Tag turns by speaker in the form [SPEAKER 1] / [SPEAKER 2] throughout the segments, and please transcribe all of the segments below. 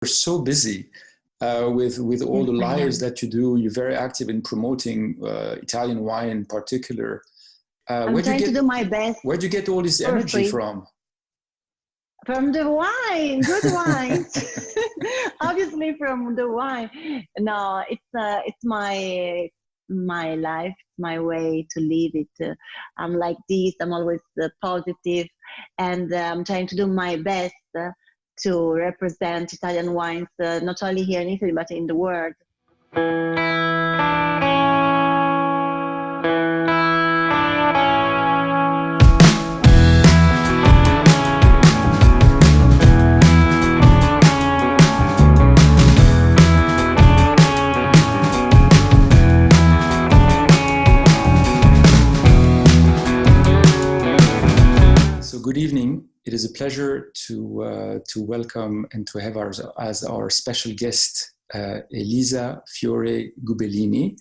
[SPEAKER 1] so busy with all the layers that you do. You're very active in promoting Italian wine in particular.
[SPEAKER 2] I'm trying to do my best.
[SPEAKER 1] Where'd you get all this energy from?
[SPEAKER 2] From the wine, good wine. Obviously from the wine. No, it's my life, my way to live it. I'm like this, I'm always positive, and I'm trying to do my best to represent Italian wines, not only here in Italy, but in the world.
[SPEAKER 1] Good evening. It is a pleasure to welcome and to have as our special guest Elisa Fiore Gubellini.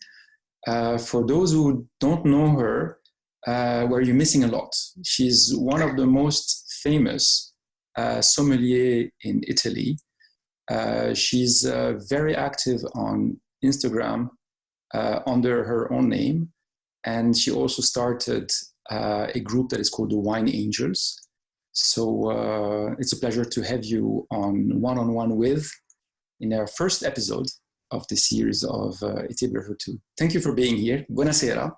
[SPEAKER 1] For those who don't know her, well, you're missing a lot. She's one of the most famous sommelier in Italy. She's very active on Instagram under her own name, and she also started a group that is called the Wine Angels. So it's a pleasure to have you on one-on-one with in our first episode of the series of Italian 2. Thank you for being here. Buonasera.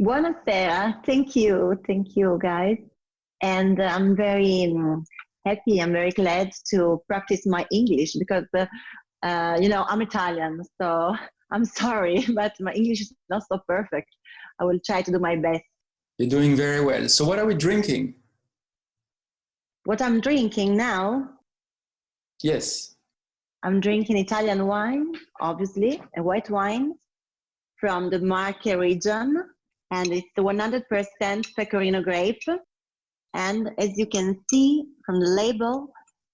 [SPEAKER 2] Buonasera. Thank you guys. And I'm very happy, I'm very glad to practice my English because, I'm Italian, so I'm sorry, but my English is not so perfect. I will try to do my best.
[SPEAKER 1] You're doing very well. So what are we drinking?
[SPEAKER 2] What I'm drinking now?
[SPEAKER 1] Yes.
[SPEAKER 2] I'm drinking Italian wine, obviously, a white wine from the Marche region, and it's 100% Pecorino grape. And as you can see from the label,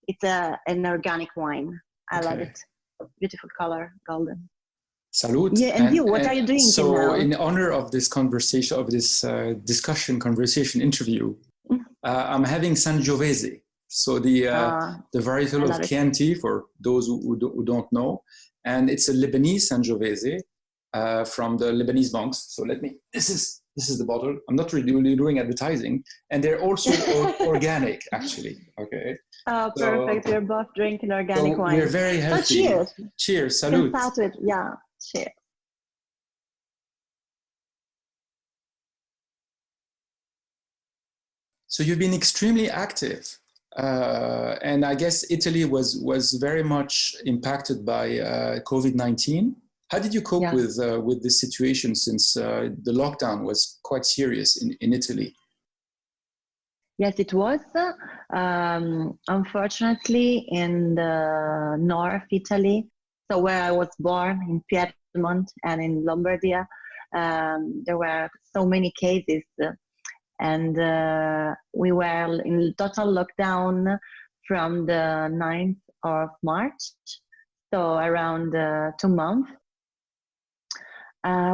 [SPEAKER 2] it's an organic wine. I love it. Beautiful color, golden.
[SPEAKER 1] Salute.
[SPEAKER 2] Yeah, and you, what are you drinking
[SPEAKER 1] so
[SPEAKER 2] now?
[SPEAKER 1] In honor of this conversation, of this interview, I'm having Sangiovese. So the varietal of Chianti, for those who don't know, and it's a Lebanese Sangiovese from the Lebanese monks. So this is the bottle. I'm not really doing advertising, and they're also organic, actually. Okay.
[SPEAKER 2] Oh, perfect. We're both drinking organic wine.
[SPEAKER 1] We're very healthy.
[SPEAKER 2] So cheers.
[SPEAKER 1] Cheers. Salute.
[SPEAKER 2] Start with, yeah. Cheers.
[SPEAKER 1] So you've been extremely active, and I guess Italy was very much impacted by COVID-19. How did you cope with this situation, since the lockdown was quite serious in Italy?
[SPEAKER 2] Yes, it was. Unfortunately, in the North Italy, so where I was born, in Piedmont and in Lombardia, there were so many cases. And we were in total lockdown from the 9th of March, so around 2 months.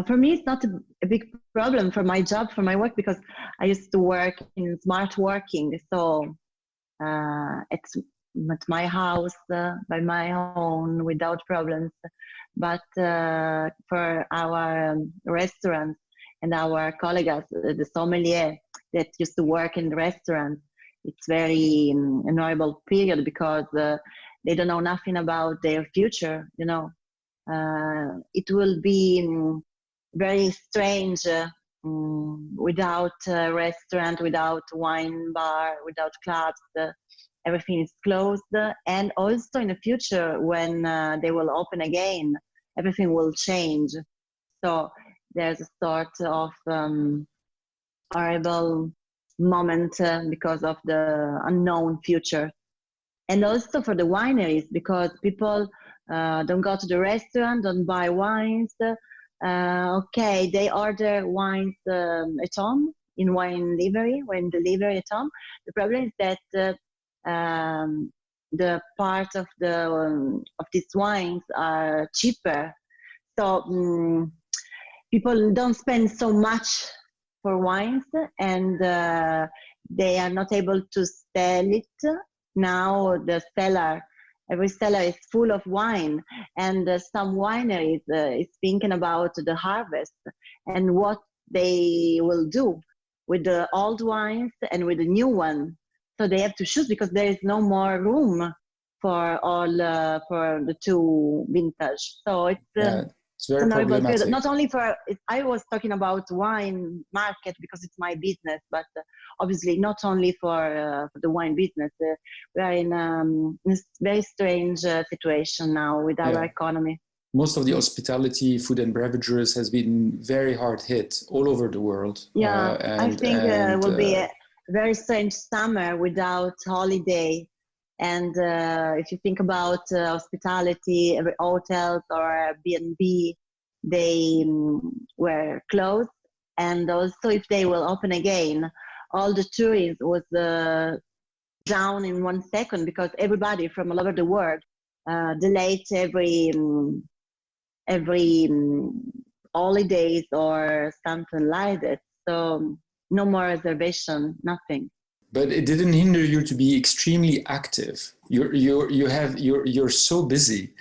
[SPEAKER 2] For me, it's not a big problem for my job, for my work, because I used to work in smart working. So it's at my house, by my own, without problems. But for our restaurants and our colleagues, the sommelier that used to work in the restaurant, it's very an horrible period because they don't know nothing about their future, It will be very strange without a restaurant, without wine bar, without clubs. Everything is closed. And also in the future, when they will open again, everything will change. So there's a sort of horrible moment because of the unknown future. And also for the wineries, because people don't go to the restaurant, don't buy wines. They order wines at home in wine delivery at home. The problem is that the part of these wines are cheaper, so people don't spend so much for wines, and they are not able to sell it. Now the seller every cellar is full of wine, and some wineries is thinking about the harvest and what they will do with the old wines and with the new one. So they have to choose because there is no more room for all for the two vintage. So
[SPEAKER 1] it's very
[SPEAKER 2] an horrible period.
[SPEAKER 1] problematic.
[SPEAKER 2] Not only for I was talking about wine market because it's my business, but obviously not only for the wine business. We are in a very strange situation now with our economy.
[SPEAKER 1] Most of the hospitality, food and beverages has been very hard hit all over the world.
[SPEAKER 2] Yeah, I think it will be a very strange summer without holiday. And if you think about hospitality, hotels or B&B, they were closed. And also if they will open again, all the tourism was down in 1 second because everybody from all over the world delayed every holidays or something like that. So no more reservation, nothing.
[SPEAKER 1] But it didn't hinder you to be extremely active. You're so busy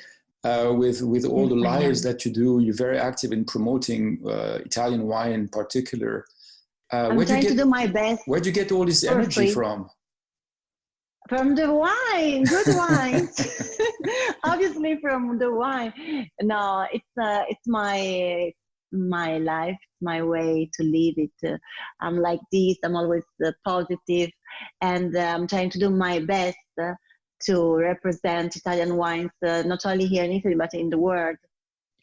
[SPEAKER 1] with all the layers that you do. You're very active in promoting Italian wine in particular.
[SPEAKER 2] I'm trying to do my best.
[SPEAKER 1] Where'd you get all this energy from?
[SPEAKER 2] From the wine, good wine. Obviously from the wine. No, it's my life, my way to live it. I'm like this. I'm always positive, and I'm trying to do my best to represent Italian wines, not only here in Italy but in the world.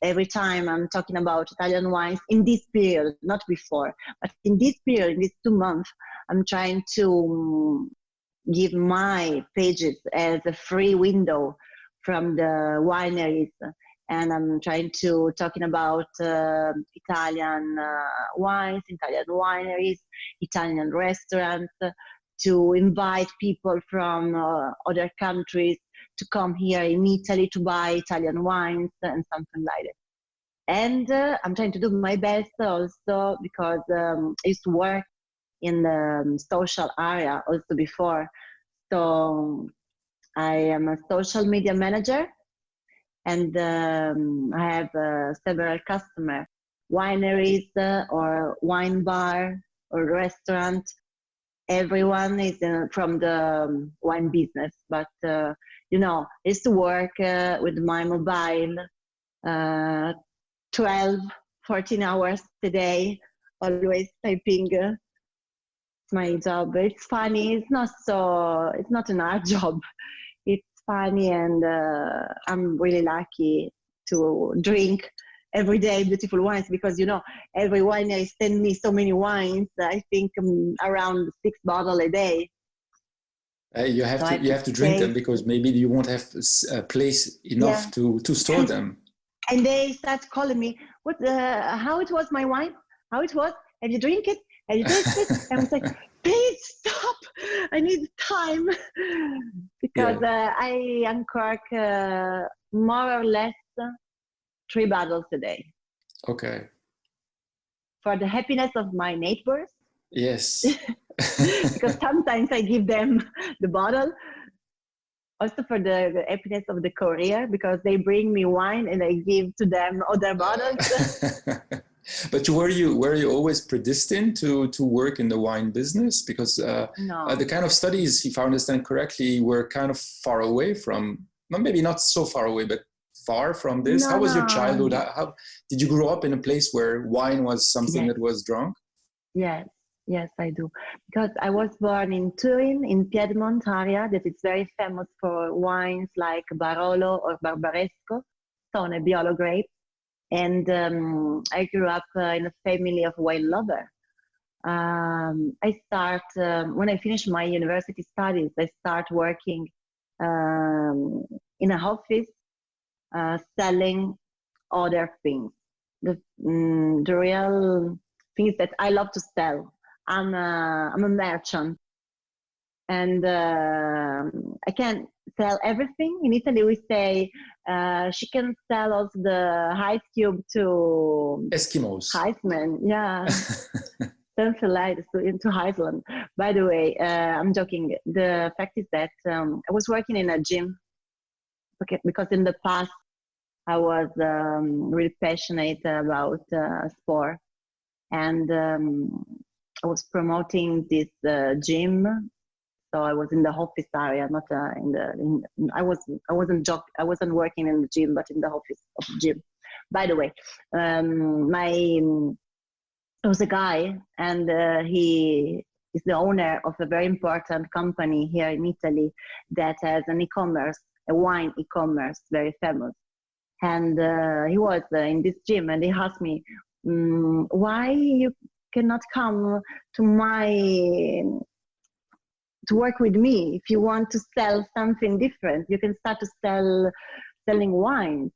[SPEAKER 2] Every time I'm talking about Italian wines in this period, not before, but in this period, in these 2 months, I'm trying to give my pages as a free window from the wineries, and I'm trying to talking about Italian wines, Italian wineries, Italian restaurants, to invite people from other countries to come here in Italy to buy Italian wines and something like that. And I'm trying to do my best also because I used to work in the social area also before. So I am a social media manager, and I have several customers, wineries or wine bar or restaurant. Everyone is from the wine business, but I used to work with my mobile 12, 14 hours a day, always typing. It's my job. It's funny. It's not an hard job. It's funny, and I'm really lucky to drink every day beautiful wines because every winery sends me so many wines. I think around 6 bottles a day.
[SPEAKER 1] You have to drink them because maybe you won't have a place enough to store them.
[SPEAKER 2] And they start calling me, how it was my wine? How it was? Have you drink it? Have you tasted it? And I was like, please stop. I need time. Because I uncork more or less 3 bottles a day.
[SPEAKER 1] Okay. For
[SPEAKER 2] the happiness of my neighbors.
[SPEAKER 1] Yes.
[SPEAKER 2] Because sometimes I give them the bottle. Also for the happiness of the courier, because they bring me wine and I give to them other bottles.
[SPEAKER 1] But were you always predestined to work in the wine business? Because
[SPEAKER 2] no.
[SPEAKER 1] The kind of studies, if I understand correctly, were kind of far away from, well, maybe not so far away, but far from this. How was your childhood? How did you grow up in a place where wine was something that was drunk?
[SPEAKER 2] Yes, I do. Because I was born in Turin, in Piedmont area, that is very famous for wines like Barolo or Barbaresco, so Nebbiolo grape. And I grew up in a family of wine lovers. I start, when I finished my university studies, I start working in an office selling other things. The real things that I love to sell. I'm a merchant, and I can't sell everything. In Italy, we say she can sell also the ice cube to
[SPEAKER 1] Eskimos.
[SPEAKER 2] Iceman, yeah, something like this, into Iceland. By the way, I'm joking. The fact is that I was working in a gym because in the past I was really passionate about sport, and I was promoting this gym. So I was in the office area, not I wasn't working in the gym, but in the office of the gym. By the way, there was a guy, and he is the owner of a very important company here in Italy that has an e-commerce, a wine e-commerce, very famous. And he was in this gym, and he asked me, why you cannot come to work with me? If you want to sell something different, you can start to selling wines.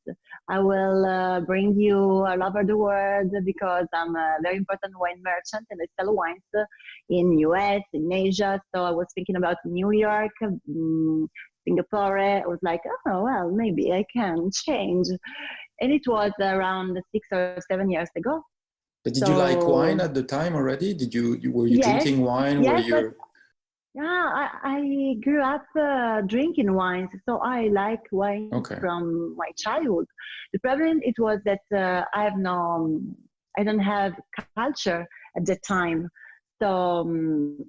[SPEAKER 2] I will bring you all over the world, because I'm a very important wine merchant and I sell wines in US, in Asia. So I was thinking about New York, Singapore. I was like, oh, well, maybe I can change. And it was around 6 or 7 years ago.
[SPEAKER 1] But did you like wine at the time already? Were you drinking wine?
[SPEAKER 2] Yes, yeah, I grew up drinking wines, so I like wine from my childhood. The problem it was that I don't have culture at the time. So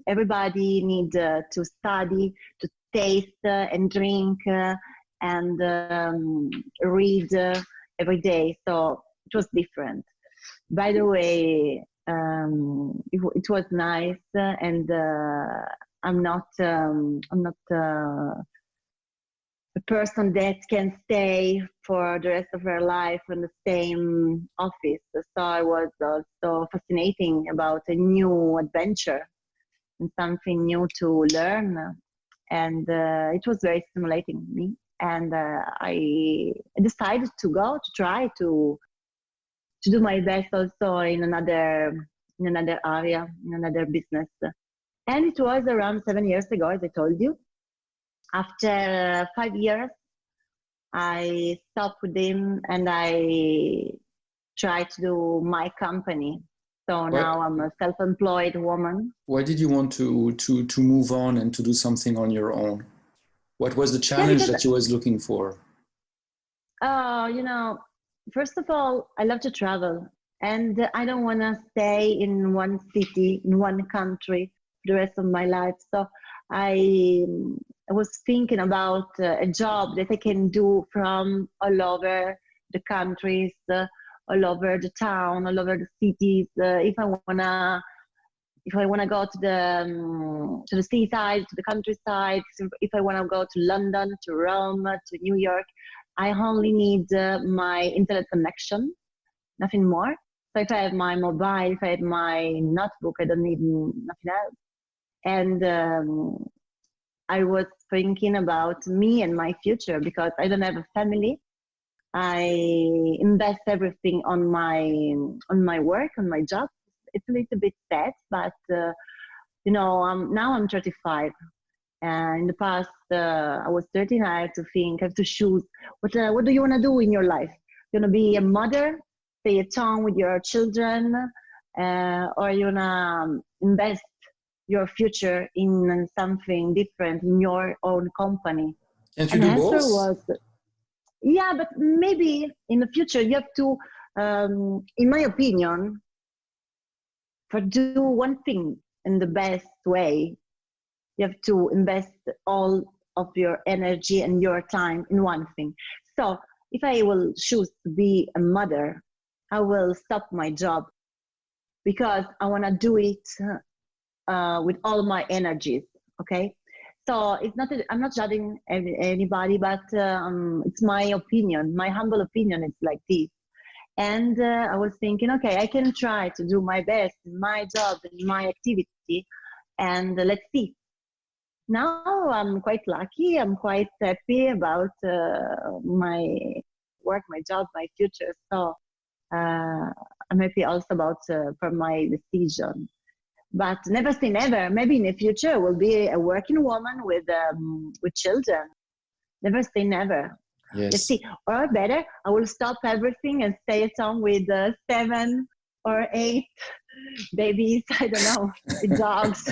[SPEAKER 2] everybody need to study, to taste and drink and read every day. So it was different. By the way, it was nice, and I'm not a person that can stay for the rest of her life in the same office. So I was also fascinating about a new adventure and something new to learn, and it was very stimulating me. And I decided to try to do my best also in another area, in another business. And it was around 7 years ago, as I told you. After 5 years, I stopped with him and I tried to do my company. So now I'm a self-employed woman.
[SPEAKER 1] Why did you want to move on and to do something on your own? What was the challenge that you was looking for?
[SPEAKER 2] First of all, I love to travel, and I don't want to stay in one city, in one country for the rest of my life. So I was thinking about a job that I can do from all over the countries, all over the town, all over the cities. If I wanna go to the seaside, to the countryside, if I wanna go to London, to Rome, to New York, I only need my internet connection, nothing more. So if I have my mobile, if I have my notebook, I don't need nothing else. And I was thinking about me and my future, because I don't have a family. I invest everything on my work, on my job. It's a little bit sad, but now I'm 35. And in the past, I was 13. I had to think, I have to choose. What do you want to do in your life? You want to be a mother, stay at home with your children, or you want to invest your future in something different, in your own company?
[SPEAKER 1] Can't you do both?
[SPEAKER 2] Yeah, but maybe in the future you have to, in my opinion, do one thing in the best way. You have to invest all of your energy and your time in one thing. So if I will choose to be a mother, I will stop my job, because I want to do it with all my energies. Okay. So it's not, I'm not judging anybody, but it's my opinion, my humble opinion. It's like this. And I was thinking, okay, I can try to do my best in my job, in my activity, and let's see. Now I'm quite lucky. I'm quite happy about my work, my job, my future. So I'm happy also about for my decision. But never say never. Maybe in the future I will be a working woman with children. Never say never.
[SPEAKER 1] Yes.
[SPEAKER 2] Let's see. Or better, I will stop everything and stay at home with 7 or 8 babies. I don't know, with dogs.